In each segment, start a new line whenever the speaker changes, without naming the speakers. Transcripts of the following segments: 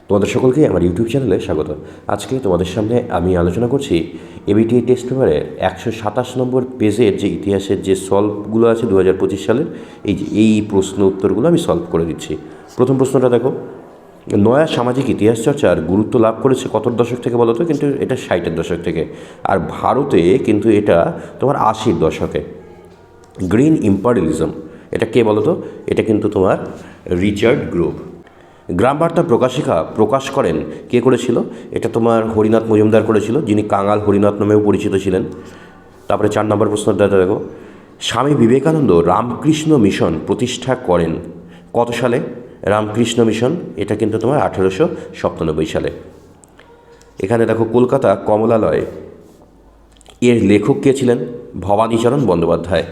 তোমাদের সকলকে আমার ইউটিউব চ্যানেলে স্বাগত। আজকে তোমাদের সামনে আমি আলোচনা করছি এবিটিএ টেস্ট পেপারের 127 নম্বর পেজের যে ইতিহাসের যে সলভগুলো আছে 2025 সালের এই প্রশ্ন উত্তরগুলো আমি সলভ করে দিচ্ছি। প্রথম প্রশ্নটা দেখো, নয়া সামাজিক ইতিহাস চর্চার গুরুত্ব লাভ করেছে কত দশক থেকে বলো তো? কিন্তু এটা 60-এর দশক থেকে, আর ভারতে কিন্তু এটা তোমার 80-র দশকে। গ্রিন ইম্পারিয়ালিজম এটা কে বলো তো? এটা কিন্তু তোমার রিচার্ড গ্রোভ। গ্রাম বার্তা প্রকাশিকা প্রকাশ করেন কে করেছিল? এটা তোমার হরিনাথ মজুমদার করেছিল, যিনি কাঙাল হরিনাথ নামেও পরিচিত ছিলেন। তারপরে 4 নম্বর প্রশ্নটা দেখো, স্বামী বিবেকানন্দ রামকৃষ্ণ মিশন প্রতিষ্ঠা করেন কত সালে? রামকৃষ্ণ মিশন এটা কিন্তু তোমার 1897 সালে। এখানে দেখো, কলকাতা কমলালয় এর লেখক কে ছিলেন? ভবানীচরণ বন্দ্যোপাধ্যায়।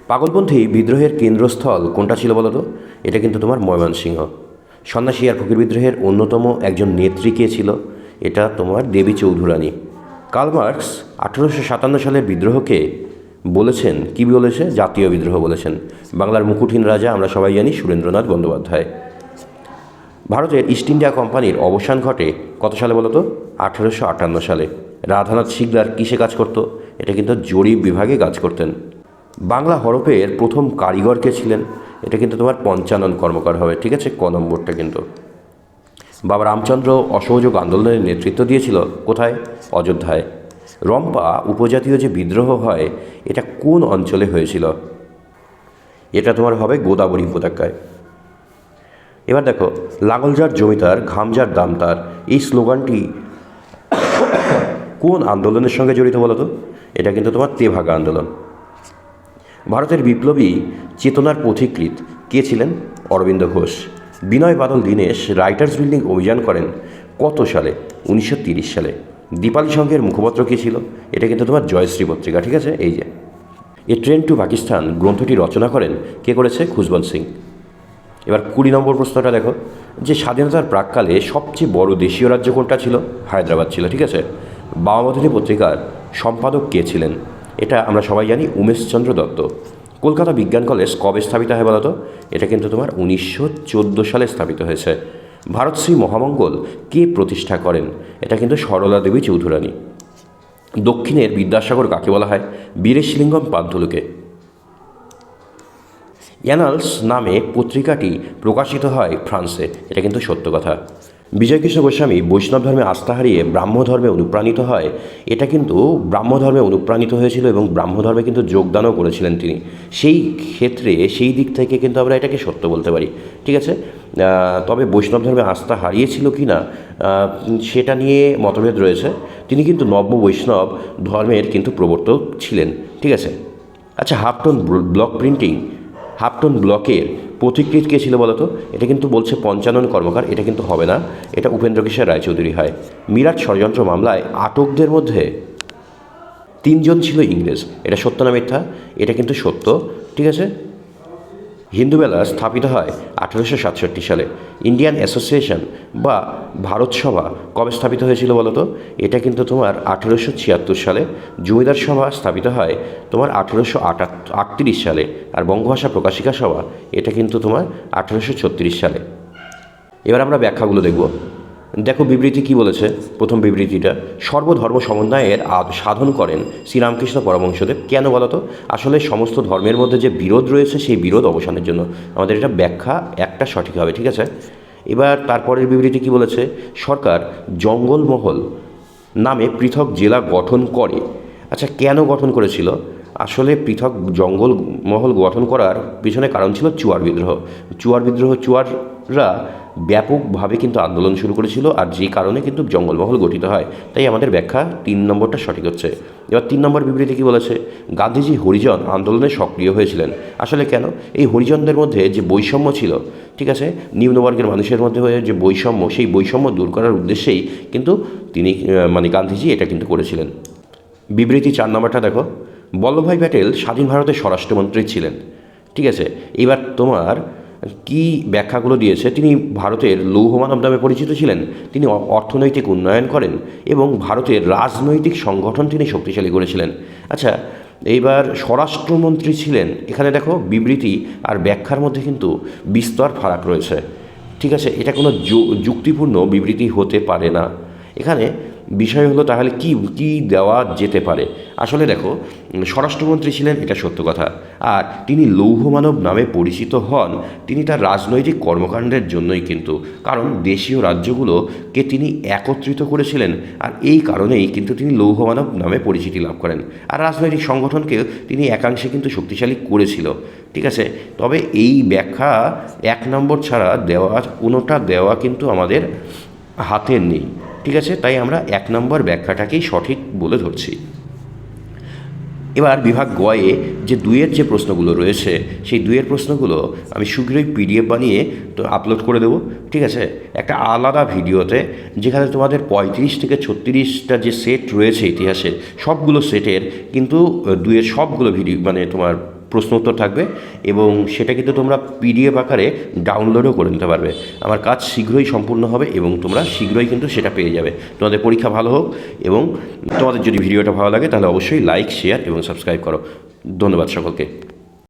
পাগলপন্থী বিদ্রোহের কেন্দ্রস্থল কোনটা ছিল বলো তো? এটা কিন্তু তোমার ময়মনসিংহ। সন্ন্যাসী আর ফকির বিদ্রোহের অন্যতম একজন নেত্রী কে ছিল? এটা তোমার দেবী চৌধুরানী। কার্ল মার্কস 1857 সালের বিদ্রোহকে বলেছেন কি বলেছে? জাতীয় বিদ্রোহ বলেছেন। বাংলার মুকুটহীন রাজা আমরা সবাই জানি সুরেন্দ্রনাথ বন্দ্যোপাধ্যায়। ভারতের ইস্ট ইন্ডিয়া কোম্পানির অবসান ঘটে কত সালে বলো তো? 1858 সালে। রাধানাথ শিকদার কিসে কাজ করত? এটা কিন্তু জরিপ বিভাগে কাজ করতেন। বাংলা হরফের প্রথম কারিগর কে ছিলেন? এটা কিন্তু তোমার পঞ্চানন কর্মকার হবে, ঠিক আছে, ক নম্বরটা কিন্তু। বাবা রামচন্দ্র অসহযোগ আন্দোলনের নেতৃত্ব দিয়েছিল কোথায়? অযোধ্যায়। রম্পা উপজাতীয় যে বিদ্রোহ হয় এটা কোন অঞ্চলে হয়েছিল? এটা তোমার হবে গোদাবরী উপত্যকায়। এবার দেখো, লাঙলজার জমিদার ঘামজার দামতার এই স্লোগানটি কোন আন্দোলনের সঙ্গে জড়িত বলো তো? এটা কিন্তু তোমার তেভাগা আন্দোলন। ভারতের বিপ্লবী চেতনার পথিকৃৎ কে ছিলেন? অরবিন্দ ঘোষ। বিনয় বাদল দীনেশ রাইটার্স বিল্ডিং অভিযান করেন কত সালে? 1930 সালে। দীপালি সংঘের মুখপত্র কে ছিল? এটা কিন্তু তোমার জয়শ্রী পত্রিকা, ঠিক আছে। এই যে এ ট্রেন টু পাকিস্তান গ্রন্থটি রচনা করেন কে করেছে? খুশবন্ত সিং। এবার 20 নম্বর প্রশ্নটা দেখো, যে স্বাধীনতার প্রাককালে সবচেয়ে বড় দেশীয় রাজ্য কোনটা ছিল? হায়দ্রাবাদ ছিল, ঠিক আছে। বামাবধানী পত্রিকার সম্পাদক কে ছিলেন? এটা আমরা সবাই জানি উমেশচন্দ্র দত্ত। কলকাতা বিজ্ঞান কলেজ কবে স্থাপিত হয় বলো তো? এটা কিন্তু তোমার 1914 সালে স্থাপিত হয়েছে। ভারতশ্রী মহামঙ্গল কে প্রতিষ্ঠা করেন? এটা কিন্তু সরলা দেবী চৌধুরানী। দক্ষিণের বিদ্যাসাগর কাকে বলা হয়? বীরেশলিঙ্গম পান্থলুকে। অ্যানালস নামে পত্রিকাটি প্রকাশিত হয় ফ্রান্সে, এটা কিন্তু সত্য কথা। বিজয়কৃষ্ণ গোস্বামী বৈষ্ণব ধর্মে আস্থা হারিয়ে ব্রাহ্মধর্মে অনুপ্রাণিত হয়, এটা কিন্তু ব্রাহ্মধর্মে অনুপ্রাণিত হয়েছিল এবং ব্রাহ্মধর্মে কিন্তু যোগদানও করেছিলেন তিনি। সেই ক্ষেত্রে সেই দিক থেকে কিন্তু আমরা এটাকে সত্য বলতে পারি, ঠিক আছে। তবে বৈষ্ণব ধর্মে আস্থা হারিয়েছিল কি না সেটা নিয়ে মতভেদ রয়েছে। তিনি কিন্তু নব্য বৈষ্ণব ধর্মের কিন্তু প্রবর্তক ছিলেন, ঠিক আছে। আচ্ছা, হাফটন ব্লক প্রিন্টিং, হাফটন ব্লকের পথিকৃৎ কে ছিল বলতো? এটা কিন্তু বলছে পঞ্চানন কর্মকার, এটা কিন্তু হবে না, এটা উপেন্দ্র কিশোর রায়চৌধুরী হয়। মিরাট ষড়যন্ত্র মামলায় আটকদের মধ্যে 3 জন ছিল ইংরেজ, এটা সত্য না মিথ্যা? এটা কিন্তু সত্য, ঠিক আছে। হিন্দুবেলা স্থাপিত হয় 1867 সালে। ইন্ডিয়ান অ্যাসোসিয়েশন বা ভারত সভা কবে স্থাপিত হয়েছিল বলো তো? এটা কিন্তু তোমার 1876 সালে। জমিদার সভা স্থাপিত হয় তোমার 1838 সালে। আর বঙ্গভাষা প্রকাশিকা সভা এটা কিন্তু তোমার 1836 সালে। এবার আমরা ব্যাখ্যাগুলো দেখব। দেখো বিবৃতি কি বলেছে। প্রথম বিবৃতিটা, সর্বধর্ম সমন্বয়ের সাধন করেন শ্রীরামকৃষ্ণ পরমহংসদেব। কেন বলতো? আসলে সমস্ত ধর্মের মধ্যে যে বিরোধ রয়েছে সেই বিরোধ অবসানের জন্য। আমাদের এটা ব্যাখ্যা একটা সঠিক হবে, ঠিক আছে। এবার তারপরের বিবৃতি কি বলেছে, সরকার জঙ্গলমহল নামে পৃথক জেলা গঠন করে। আচ্ছা, কেন গঠন করেছিল? আসলে পৃথক জঙ্গলমহল গঠন করার পিছনে কারণ ছিল চুয়ার বিদ্রোহ। চুয়াররা ব্যাপকভাবে কিন্তু আন্দোলন শুরু করেছিল, আর যে কারণে কিন্তু জঙ্গলমহল গঠিত হয়। তাই আমাদের ব্যাখ্যা 3 নম্বরটা সঠিক হচ্ছে। এবার 3 নম্বর বিবৃতি কী বলেছে, গান্ধীজি হরিজন আন্দোলনে সক্রিয় হয়েছিলেন। আসলে কেন? এই হরিজনদের মধ্যে যে বৈষম্য ছিল, ঠিক আছে, নিম্নবর্গের মানুষের মধ্যে হয়ে যে বৈষম্য, সেই বৈষম্য দূর করার উদ্দেশ্যেই কিন্তু তিনি গান্ধীজি এটা কিন্তু করেছিলেন। বিবৃতি 4 নম্বরটা দেখো, বল্লভভাই প্যাটেল স্বাধীন ভারতের স্বরাষ্ট্রমন্ত্রী ছিলেন, ঠিক আছে। এবার তোমার কি ব্যাখ্যাগুলো দিয়েছে, তিনি ভারতের লৌহ মানব নামে পরিচিত ছিলেন, তিনি অর্থনৈতিক উন্নয়ন করেন এবং ভারতের রাজনৈতিক সংগঠন তিনি শক্তিশালী করেছিলেন। আচ্ছা, এইবার স্বরাষ্ট্রমন্ত্রী ছিলেন, এখানে দেখো বিবৃতি আর ব্যাখ্যার মধ্যে কিন্তু বিস্তর ফারাক রয়েছে। ঠিক আছে, এটা কোনো যুক্তিপূর্ণ বিবৃতি হতে পারে না। এখানে বিষয় হলো তাহলে কি দেওয়া যেতে পারে। আসলে দেখো, স্বরাষ্ট্রমন্ত্রী ছিলেন, এটা সত্য কথা। আর তিনি লৌহ মানব নামে পরিচিত হন তিনি তার রাজনৈতিক কর্মকাণ্ডের জন্যই কিন্তু, কারণ দেশীয় রাজ্যগুলোকে তিনি একত্রিত করেছিলেন, আর এই কারণেই কিন্তু তিনি লৌহ মানব নামে পরিচিতি লাভ করেন। আর রাজনৈতিক সংগঠনকেও তিনি একাংশে কিন্তু শক্তিশালী করেছিল। ঠিক আছে, তবে এই ব্যাখ্যা 1 নম্বর ছাড়া কোনোটা দেওয়া কিন্তু আমাদের হাতে নেই। ঠিক আছে, তাই আমরা 1 নম্বর ব্যাখ্যাটাকেই সঠিক বলে ধরছি। এবার বিভাগ গয়ে যে 2-এর যে প্রশ্নগুলো রয়েছে, সেই 2-এর প্রশ্নগুলো আমি শীঘ্রই PDF বানিয়ে তো আপলোড করে দেবো। ঠিক আছে, একটা আলাদা ভিডিওতে, যেখানে তোমাদের 35 থেকে 36টা যে সেট রয়েছে ইতিহাসের, সবগুলো সেটের কিন্তু 2-এর সবগুলো ভিডিও মানে তোমার প্রশ্ন উত্তর থাকবে, এবং সেটা কিন্তু তোমরা PDF আকারে ডাউনলোডও করে নিতে পারবে। আমার কাজ শীঘ্রই সম্পূর্ণ হবে এবং তোমরা শীঘ্রই কিন্তু সেটা পেয়ে যাবে। তোমাদের পরীক্ষা ভালো হোক, এবং তোমাদের যদি ভিডিওটা ভালো লাগে তাহলে অবশ্যই লাইক, শেয়ার এবং সাবস্ক্রাইব করো। ধন্যবাদ সকলকে।